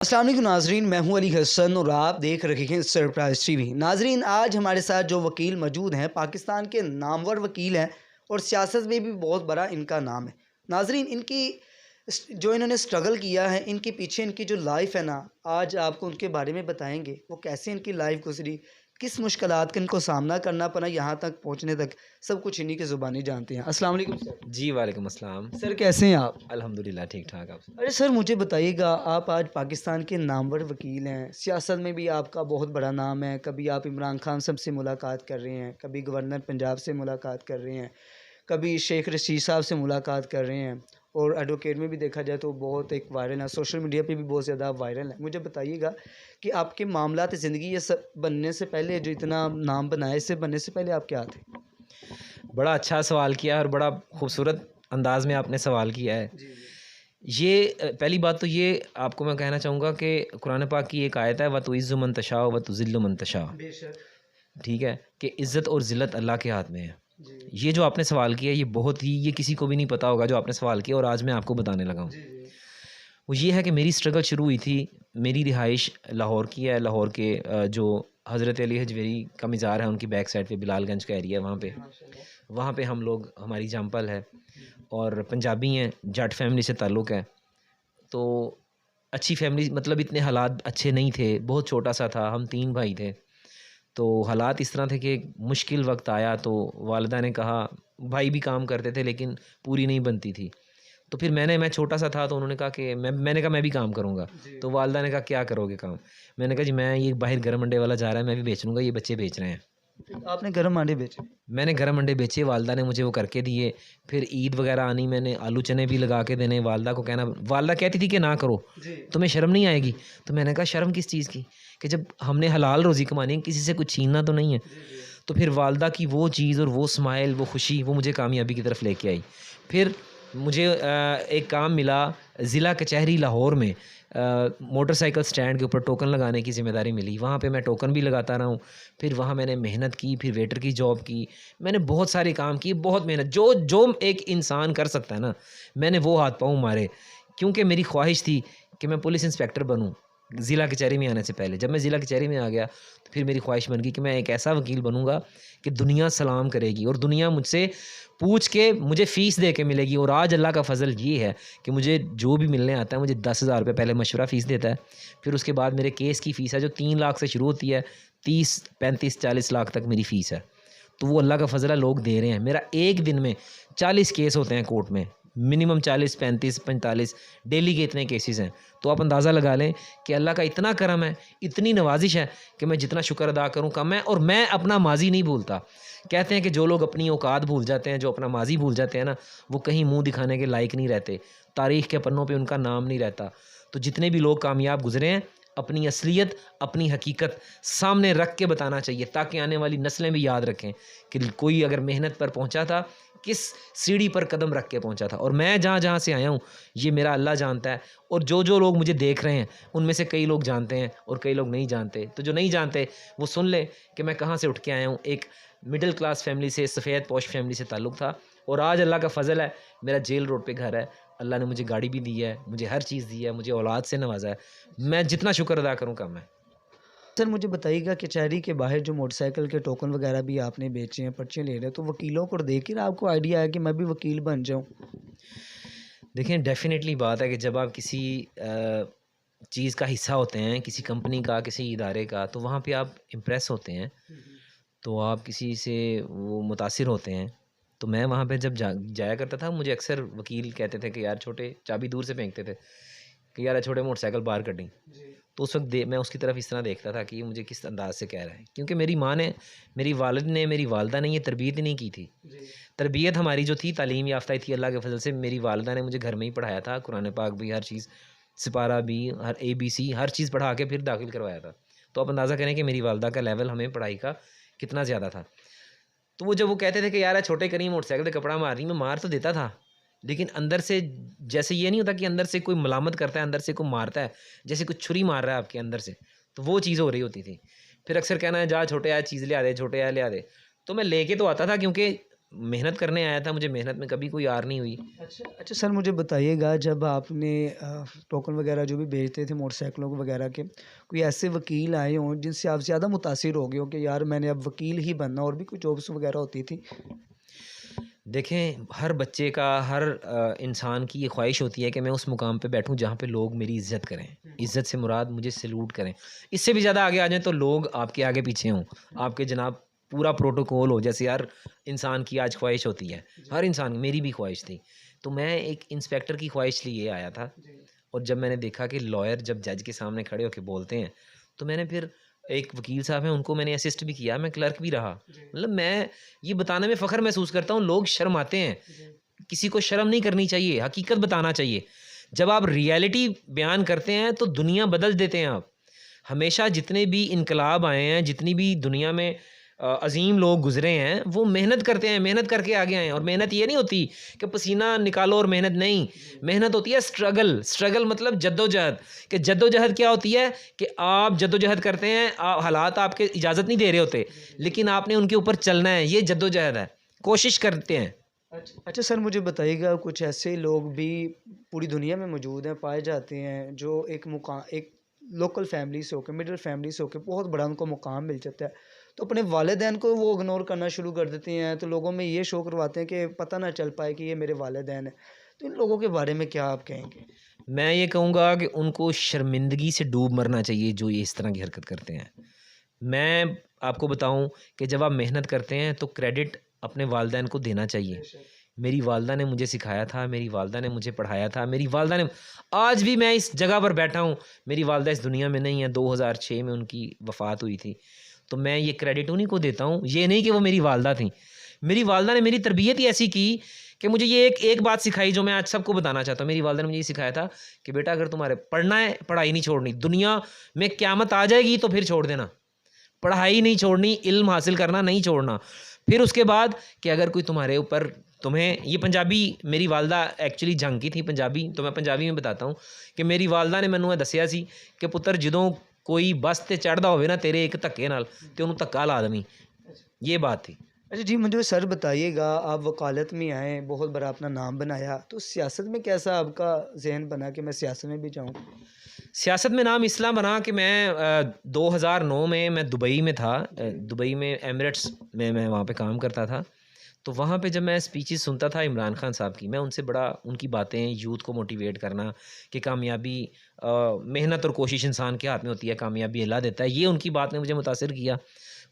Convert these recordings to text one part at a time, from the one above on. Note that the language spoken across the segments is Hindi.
अस्सलाम वालेकुम नाजरीन, मैं हूं अली हसन और आप देख रहे हैं सरप्राइज टीवी। नाजरीन, आज हमारे साथ जो वकील मौजूद हैं पाकिस्तान के नामवर वकील हैं और सियासत में भी बहुत बड़ा इनका नाम है। नाजरीन, इनकी जो इन्होंने स्ट्रगल किया है, इनके पीछे इनकी जो लाइफ है ना, आज आपको उनके बारे में बताएंगे। वो कैसे इनकी लाइफ गुजरी, किस मुश्किलात का इनको सामना करना पड़ा यहाँ तक पहुँचने तक, सब कुछ इन्हीं की ज़ुबानी जानते हैं। अस्सलाम वालेकुम सर। जी, वालेकुम अस्सलाम। सर कैसे हैं आप? अल्हम्दुलिल्लाह ठीक-ठाक आप? अरे सर, मुझे बताइएगा, आप आज पाकिस्तान के नामवर वकील हैं, सियासत में भी आपका बहुत बड़ा नाम है। कभी आप इमरान खान साहब से मुलाकात कर रहे हैं, कभी गवर्नर पंजाब से मुलाकात कर रहे हैं, कभी शेख रशीद साहब से मुलाकात कर रहे हैं, और एडवोकेट में भी देखा जाए तो बहुत एक वायरल है, सोशल मीडिया पे भी बहुत ज़्यादा वायरल है। मुझे बताइएगा कि आपके मामलात ज़िंदगी ये सब बनने से पहले, जो इतना नाम बनाया, इससे बनने से पहले आप क्या थे? बड़ा अच्छा सवाल किया और बड़ा खूबसूरत अंदाज़ में आपने सवाल किया है। जी, जी। पहली बात तो ये आपको मैं कहना चाहूँगा कि कुरान पाक की एक आयत है, व तुइज़्ज़ु मन तशाअ व तुज़िल्लु मन तशाअ। बेशक। ठीक है? कि इज़्ज़त और ज़िल्लत अल्लाह के हाथ में है। जी। ये जो आपने सवाल किया ये किसी को भी नहीं पता होगा जो आपने सवाल किया और आज मैं आपको बताने लगा हूँ। जी, जी। वो ये है कि मेरी स्ट्रगल शुरू हुई थी, मेरी रिहाइश लाहौर की है। लाहौर के जो हज़रत अली हजवेरी का मज़ार है, उनकी बैक साइड पे बिलालगंज का एरिया है, वहाँ पे। माशाल्लाह। वहाँ पे हम लोग, हमारी जमपल है और पंजाबी हैं, जट फैमिली से ताल्लुक़ है। तो अच्छी फैमिली, मतलब इतने हालात अच्छे नहीं थे, बहुत छोटा-सा था, हम 3 भाई थे। तो हालात इस तरह थे कि मुश्किल वक़्त आया तो वालिदा ने कहा, भाई भी काम करते थे लेकिन पूरी नहीं बनती थी। तो फिर मैं छोटा-सा था तो उन्होंने कहा कि मैंने कहा मैं भी काम करूँगा। जी। तो वालिदा ने कहा क्या करोगे काम? मैंने कहा जी मैं ये बाहर गरम अंडे वाला जा रहा है, मैं भी बेच लूँगा, ये बच्चे बेच रहे हैं। आपने गर्म आंडे बेचे? मैंने गरम अंडे बेचे, वालिदा ने मुझे वो करके दिए। फिर ईद वग़ैरह आनी, मैंने आलू चने भी लगा के देने, वालिदा को कहना, वालिदा कहती थी कि ना करो, जी। तुम्हें शर्म नहीं आएगी? तो मैंने कहा शर्म किस चीज़ की? कि जब हमने हलाल रोज़ी कमानी है, किसी से कुछ छीनना तो नहीं है। जी, जी। तो फिर वालिदा की वो चीज़ और वो स्माइल, वो खुशी, वो मुझे कामयाबी की तरफ लेके आई। फिर मुझे एक काम मिला ज़िला कचहरी लाहौर में, मोटरसाइकिल स्टैंड के ऊपर टोकन लगाने की ज़िम्मेदारी मिली। वहाँ पे मैं टोकन भी लगाता रहा हूँ। फिर वहाँ मैंने मेहनत की, फिर वेटर की जॉब की। मैंने बहुत सारे काम किए, बहुत मेहनत, जो जो एक इंसान कर सकता है ना, मैंने वो हाथ-पाँव मारे। क्योंकि मेरी ख्वाहिश थी कि मैं पुलिस इंस्पेक्टर बनूँ, ज़िला कचहरी में आने से पहले। जब मैं ज़िला कचहरी में आ गया, तो फिर मेरी ख्वाहिश बन गई कि मैं एक ऐसा वकील बनूँगा कि दुनिया सलाम करेगी और दुनिया मुझसे पूछ के मुझे फ़ीस दे के मिलेगी। और आज अल्लाह का फ़ज़ल ये है कि मुझे जो भी मिलने आता है, मुझे 10,000 रुपये पहले मशवरा फ़ीस देता है। फिर उसके बाद मेरे केस की फ़ीस है जो 3 लाख से शुरू होती है, 30, 35, 40 लाख तक मेरी फ़ीस है। तो वो अल्लाह का फ़ज़ल है, लोग दे रहे हैं। मेरा एक दिन में 40 केस होते हैं कोर्ट में, मिनिमम 40, 35, 45 डेली के इतने केसेस हैं। तो आप अंदाज़ा लगा लें कि अल्लाह का इतना करम है, इतनी नवाज़िश है कि मैं जितना शुक्र अदा करूँ कम है। और मैं अपना माज़ी नहीं भूलता। कहते हैं कि जो लोग अपनी औकात भूल जाते हैं, जो अपना माज़ी भूल जाते हैं ना, वो कहीं मुँह दिखाने के लायक नहीं रहते। तारीख़ के पन्नों पे उनका नाम नहीं रहता। तो जितने भी लोग कामयाब गुज़रे हैं, अपनी असलियत, अपनी हकीकत सामने रख के बताना चाहिए, ताकि आने वाली नस्लें भी याद रखें कि कोई अगर मेहनत पर पहुँचा था, किस सीढ़ी पर कदम रख के पहुँचा था। और मैं जहाँ-जहाँ से आया हूँ, ये मेरा अल्लाह जानता है। और जो लोग मुझे देख रहे हैं, उनमें से कई लोग जानते हैं और कई लोग नहीं जानते। तो जो नहीं जानते, वो सुन लें कि मैं कहाँ से उठ के आया हूँ। एक मिडिल क्लास फैमिली से, सफ़ेद पॉश फैमिली से ताल्लुक़ था और आज अल्लाह का फ़ज़ल है, मेरा जेल रोड पे घर है। अल्लाह ने मुझे गाड़ी भी दी है, मुझे हर चीज़ दी है, मुझे औलाद से नवाज़ा है। मैं जितना शुक्र अदा करूँ कम है। सर मुझे बताइएगा, कचहरी के बाहर जो मोटरसाइकिल के टोकन वगैरह भी आपने बेचे हैं, पर्चे ले रहे हैं, तो वकीलों को देख कर आपको आइडिया आया कि मैं भी वकील बन जाऊँ? देखिए, डेफ़िनेटली बात है कि जब आप किसी चीज़ का हिस्सा होते हैं, किसी कंपनी का, किसी इदारे का, तो वहाँ पे आप इम्प्रेस होते हैं, तो आप किसी से वो मुतासिर होते हैं। तो मैं वहाँ पे जब जाया करता था, मुझे अक्सर वकील कहते थे कि यार छोटे, चाबी दूर से फेंकते थे कि यार छोटे मोटरसाइकिल बाहर कड्डी। जी। तो उस वक़्त मैं उसकी तरफ इस तरह देखता था कि ये मुझे किस अंदाज़ से कह रहा है। क्योंकि मेरी माँ ने, मेरी वालिद ने, मेरी वालिदा ने ये तरबियत ही नहीं की थी। जी। तरबियत हमारी जो थी, तालीम याफ़्ता ही थी अल्लाह के फ़ज़ल से। मेरी वालिदा ने मुझे घर में ही पढ़ाया था, कुरान पाक भी, हर चीज़, सिपारा भी, हर ABC हर चीज़ पढ़ा के फिर दाखिल करवाया था। तो आप अंदाज़ा करें कि मेरी वालिदा का लेवल हमें पढ़ाई का कितना ज़्यादा था। तो वो जब वो कहते थे कि यार छोटे करीम मोटरसाइकिल से कपड़ा मार रही, मैं मार तो देता था, लेकिन अंदर से जैसे ये नहीं होता कि अंदर से कोई मलामत करता है, अंदर से कोई मारता है, जैसे कुछ छुरी मार रहा है आपके अंदर से, तो वो चीज़ हो रही होती थी। फिर अक्सर कहना है जा छोटे, आ चीज़ ले आ दे, छोटे आ ले आ दे। तो मैं लेके तो आता था, क्योंकि मेहनत करने आया था, मुझे मेहनत में कभी कोई हार नहीं हुई। अच्छा सर, मुझे बताइएगा, जब आपने टोकन वगैरह जो भी बेचते थे मोटरसाइकिलों वगैरह के, कोई ऐसे वकील आए हों जिनसे आप ज़्यादा मुतासिर हो गए हो कि यार मैंने अब वकील ही बनना, और भी कोई जॉब्स वगैरह होती थी? देखें, हर बच्चे का, हर इंसान की ये ख्वाहिश होती है कि मैं उस मुकाम पे बैठूँ जहाँ पे लोग मेरी इज़्ज़त करें। इज़्ज़त से मुराद मुझे सैल्यूट करें। इससे भी ज़्यादा आगे आ जाएँ तो लोग आपके आगे पीछे हों, आपके जनाब पूरा प्रोटोकॉल हो, जैसे हर इंसान की आज ख्वाहिश होती है। हर इंसान, मेरी भी ख्वाहिश थी। तो मैं एक इंस्पेक्टर की ख्वाहिश लिए आया था, और जब मैंने देखा कि लॉयर जब जज के सामने खड़े होके बोलते हैं, तो मैंने फिर, एक वकील साहब हैं, उनको मैंने असिस्ट भी किया, मैं क्लर्क भी रहा। मतलब मैं ये बताने में फ़ख्र महसूस करता हूँ, लोग शर्माते हैं। किसी को शर्म नहीं करनी चाहिए, हकीकत बताना चाहिए। जब आप रियलिटी बयान करते हैं तो दुनिया बदल देते हैं आप। हमेशा जितने भी इनकलाब आए हैं, जितनी भी दुनिया में अज़ीम लोग गुज़रे हैं, वो मेहनत करते हैं, मेहनत करके आगे आए हैं। और मेहनत ये नहीं होती कि पसीना निकालो और मेहनत नहीं, मेहनत होती है स्ट्रगल। स्ट्रगल मतलब जद्दोजहद। कि जद्दोजहद क्या होती है कि आप जद्दोजहद करते हैं, हालात आपके इजाज़त नहीं दे रहे होते, लेकिन आपने उनके ऊपर चलना है, ये जद्दोजहद है, कोशिश करते हैं। अच्छा सर, मुझे बताइएगा, कुछ ऐसे लोग भी पूरी दुनिया में मौजूद हैं, पाए जाते हैं, जो एक लोकल फैमिली से होकर, मिडिल फैमिली से होकर बहुत बड़ा उनको मुकाम मिल जाता है, तो अपने वालिदैन को वो इग्नोर करना शुरू कर देते हैं, तो लोगों में ये शो करवाते हैं कि पता ना चल पाए कि ये मेरे वालिदैन हैं। तो इन लोगों के बारे में क्या आप कहेंगे? मैं ये कहूँगा कि उनको शर्मिंदगी से डूब मरना चाहिए जो ये इस तरह की हरकत करते हैं। मैं आपको बताऊँ कि जब आप मेहनत करते हैं तो क्रेडिट अपने वालिदैन को देना चाहिए। मेरी वालिदा ने मुझे सिखाया था, मेरी वालिदा ने मुझे पढ़ाया था, मेरी वालिदा ने, आज भी मैं इस जगह पर बैठा हूँ, मेरी वालिदा इस दुनिया में नहीं है, 2006 में उनकी वफ़ात हुई थी। तो मैं ये क्रेडिट उन्हीं को देता हूँ, ये नहीं कि वो मेरी वालिदा थीं। मेरी वालिदा ने मेरी तरबियत ही ऐसी की कि मुझे ये एक बात सिखाई जो मैं आज सबको बताना चाहता हूँ। मेरी वालिदा ने मुझे ये सिखाया था कि बेटा, अगर तुम्हारे पढ़ना है, पढ़ाई नहीं छोड़नी। दुनिया में क़यामत आ जाएगी तो फिर छोड़ देना। पढ़ाई नहीं छोड़नी, इल्म हासिल करना नहीं छोड़ना। फिर उसके बाद कि अगर कोई तुम्हारे ऊपर, तुम्हें, ये पंजाबी, मेरी वालिदा एक्चुअली जंग की थी पंजाबी, तो मैं पंजाबी में बताता हूँ कि मेरी वालिदा ने मैनू दसिया सी कि पुत्र, जदों कोई बस ते चढ़दा होवे ना तेरे एक धक्के नाल, ते उहनूं धक्का ला देवीं। ये बात थी। अच्छा जी, मुझे सर बताइएगा, आप वकालत में आए, बहुत बड़ा अपना नाम बनाया, तो सियासत में कैसा आपका ज़हन बना कि मैं सियासत में भी जाऊँ? सियासत में नाम इसलिए बना कि मैं 2009 में मैं दुबई में था। दुबई में एमिरेट्स में मैं वहाँ पे काम करता था। तो वहाँ पे जब मैं स्पीचेस सुनता था इमरान खान साहब की, मैं उनसे बड़ा, उनकी बातें, यूथ को मोटिवेट करना कि कामयाबी मेहनत और कोशिश इंसान के हाथ में होती है, कामयाबी अल्लाह देता है, ये उनकी बात ने मुझे मुतासिर किया।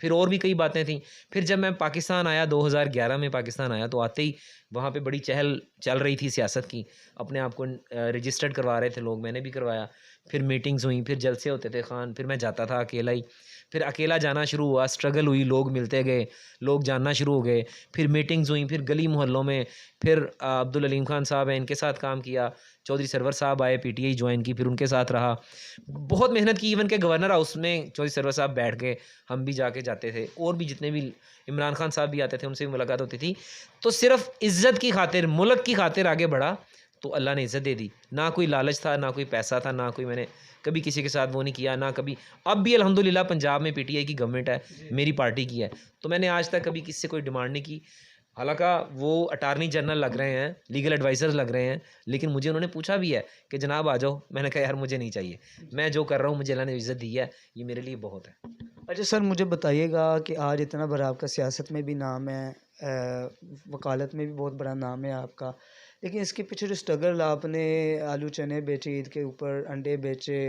फिर और भी कई बातें थीं। फिर जब मैं पाकिस्तान आया, 2011 में पाकिस्तान आया, तो आते ही वहाँ पे बड़ी चहल चल रही थी सियासत की। अपने आप को रजिस्टर्ड करवा रहे थे लोग, मैंने भी करवाया। फिर मीटिंग्स हुई, फिर जलसे होते थे खान, फिर मैं जाता था अकेला ही। फिर अकेला जाना शुरू हुआ, स्ट्रगल हुई, लोग मिलते गए, लोग जानना शुरू हो गए। फिर मीटिंग्स हुई, फिर गली मोहल्लों में, फिर अब्दुल अलीम खान साहब हैं, इनके साथ काम किया। चौधरी सरवर साहब आए, पीटीआई ज्वाइन की, फिर उनके साथ रहा। बहुत मेहनत की, इवन के गवर्नर हाउस में चौधरी सरवर साहब बैठ के हम भी जाके जाते थे, और भी जितने भी, इमरान खान साहब भी आते थे, उनसे भी मुलाकात होती थी। तो सिर्फ इज़्ज़त की खातिर, मुल्क की खातिर आगे बढ़ा, तो अल्लाह ने इज़्ज़त दे दी। ना कोई लालच था, ना कोई पैसा था, ना कोई, मैंने कभी किसी के साथ वो नहीं किया, ना कभी। अब भी अल्हम्दुलिल्लाह पंजाब में पीटीआई की गवर्नमेंट है, मेरी पार्टी की है, तो मैंने आज तक कभी किसी से कोई डिमांड नहीं की। हालाँकि वो अटॉर्नी जनरल लग रहे हैं, लीगल एडवाइज़र्स लग रहे हैं, लेकिन मुझे उन्होंने पूछा भी है कि जनाब आ जाओ। मैंने कहा यार मुझे नहीं चाहिए, मैं जो कर रहा हूँ, मुझे अल्लाह ने इज़्ज़त दी है, ये मेरे लिए बहुत है। अच्छा सर, मुझे बताइएगा कि आज इतना बड़ा आपका सियासत में भी नाम है, वकालत में भी बहुत बड़ा नाम है आपका, लेकिन इसके पीछे जो स्ट्रगल आपने, आलू चने बेचे ईद के ऊपर, अंडे बेचे,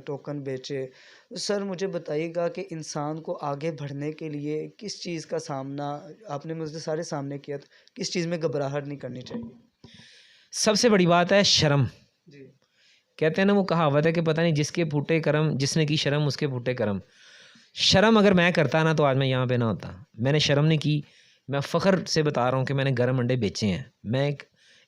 टोकन बेचे, तो सर मुझे बताइएगा कि इंसान को आगे बढ़ने के लिए किस चीज़ का सामना, आपने मुझसे सारे सामने किया, तो किस चीज़ में घबराहट नहीं करनी चाहिए? सबसे बड़ी बात है शर्म। जी। कहते हैं ना, वो कहावत है कि पता नहीं जिसके फूटे करम, जिसने की शर्म उसके फूटे करम। शर्म अगर मैं करता ना तो आज मैं यहाँ पे ना होता। मैंने शर्म नहीं की। मैं फ़ख्र से बता रहा हूँ कि मैंने गर्म अंडे बेचे हैं। मैं एक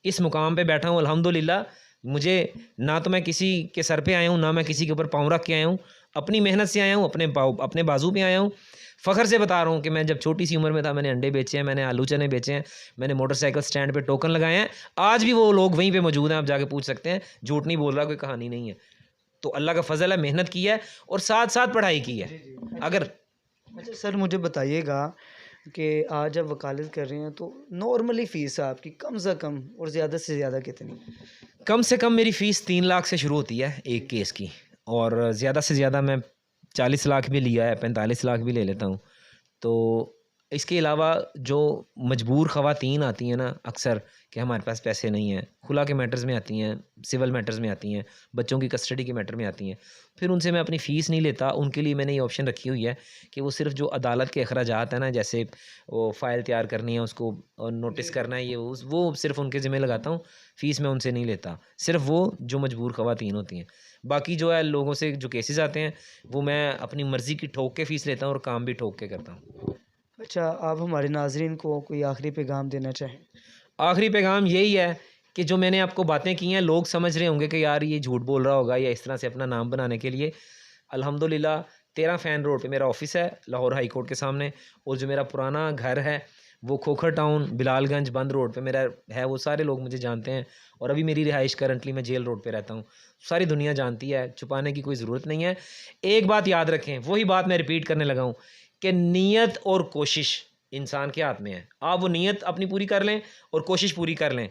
इस मुकाम पे बैठा हूँ अल्हम्दुलिल्लाह। मुझे, ना तो मैं किसी के सर पे आया हूँ, ना मैं किसी के ऊपर पाँव रख के आया हूँ। अपनी मेहनत से आया हूँ, अपने बाजू पे आया हूँ। फ़ख्र से बता रहा हूँ कि मैं जब छोटी सी उम्र में था, मैंने अंडे बेचे हैं, मैंने आलू चने बेचे हैं, मैंने मोटरसाइकिल स्टैंड पे टोकन लगाए हैं। आज भी वो लोग वहीं पे मौजूद हैं, आप जाके पूछ सकते हैं। झूठ नहीं बोल रहा, कोई कहानी नहीं है। तो अल्लाह का फ़ज़ल है, मेहनत की है और साथ-साथ पढ़ाई की है। अगर अच्छा सर, मुझे बताइएगा, कि आज आप वकालत कर रहे हैं तो नॉर्मली फ़ीस आपकी कम से कम और ज़्यादा से ज़्यादा कितनी? कम से कम मेरी फ़ीस 3 लाख से शुरू होती है एक केस की, और ज़्यादा से ज़्यादा मैं 40 लाख भी लिया है, 45 लाख भी ले लेता हूँ। तो इसके अलावा जो मजबूर ख़वातीन आती हैं ना अक्सर, कि हमारे पास पैसे नहीं हैं, खुला के मैटर्स में आती हैं, सिविल मैटर्स में आती हैं, बच्चों की कस्टडी के मैटर में आती हैं, फिर उनसे मैं अपनी फ़ीस नहीं लेता। उनके लिए मैंने ये ऑप्शन रखी हुई है कि वो सिर्फ़ जो अदालत के अखराजात हैं ना, जैसे वो फ़ाइल तैयार करनी है, उसको नोटिस करना है, ये वो सिर्फ़ उनके ज़िम्मे लगाता हूँ। फ़ीस मैं उनसे नहीं लेता, सिर्फ़ वो जो मजबूर ख़वातीन होती हैं। बाकी जो है लोगों से जो केसेस आते हैं, वो मैं अपनी मर्ज़ी की ठोक के फ़ीस लेता हूँ और काम भी ठोक के करता हूँ। अच्छा, आप हमारे नाज़रीन को कोई आखिरी पैगाम देना चाहें? आखिरी पैगाम यही है कि जो मैंने आपको बातें की हैं, लोग समझ रहे होंगे कि यार ये झूठ बोल रहा होगा या इस तरह से अपना नाम बनाने के लिए। अल्हम्दुलिल्लाह 13 फ़ैन रोड पे मेरा ऑफ़िस है, लाहौर हाई कोर्ट के सामने, और जो मेरा पुराना घर है वो खोखर टाउन बिलालगंज बंद रोड पे मेरा है। वो सारे लोग मुझे जानते हैं, और अभी मेरी रिहाइश करंटली मैं जेल रोड पे रहता हूँ। सारी दुनिया जानती है, छुपाने की कोई ज़रूरत नहीं है। एक बात याद रखें, वही बात मैं रिपीट करने लगा हूँ कि नीयत और कोशिश इंसान के हाथ में है। आप वो नीयत अपनी पूरी कर लें और कोशिश पूरी कर लें।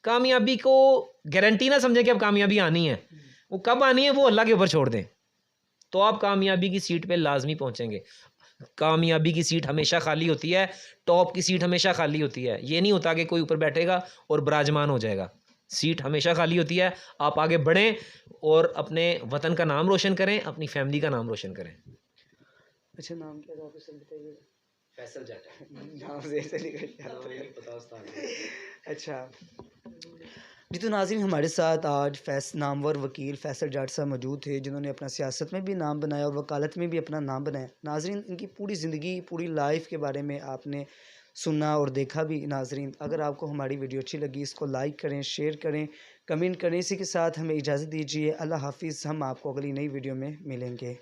कामयाबी को गारंटी ना समझें कि अब कामयाबी आनी है। वो कब आनी है वो अल्लाह के ऊपर छोड़ दें, तो आप कामयाबी की सीट पे लाज़मी पहुँचेंगे। कामयाबी की सीट हमेशा खाली होती है, टॉप की सीट हमेशा खाली होती है। ये नहीं होता कि कोई ऊपर बैठेगा और विराजमान हो जाएगा। सीट हमेशा खाली होती है। आप आगे बढ़ें और अपने वतन का नाम रोशन करें, अपनी फैमिली का नाम रोशन करें। अच्छा, नाम क्या था आपका, सर बताइएगा? फैसल जाट। नाम से ऐसे निकल जाता नाम ही है। नहीं पता उस्ताद। अच्छा। जी, तो नाज़रीन हमारे साथ आज नामवर वकील फैसल जाट साहब मौजूद थे, जिन्होंने अपना सियासत में भी नाम बनाया और वकालत में भी अपना नाम बनाया। नाज़रीन, इनकी पूरी ज़िंदगी, पूरी लाइफ के बारे में आपने सुना और देखा भी। नाज़रीन, अगर आपको हमारी वीडियो अच्छी लगी, इसको लाइक करें, शेयर करें, कमेंट करें। इसी के साथ हमें इजाज़त दीजिए। अल्लाह हाफ़िज़। हम आपको अगली नई वीडियो में मिलेंगे।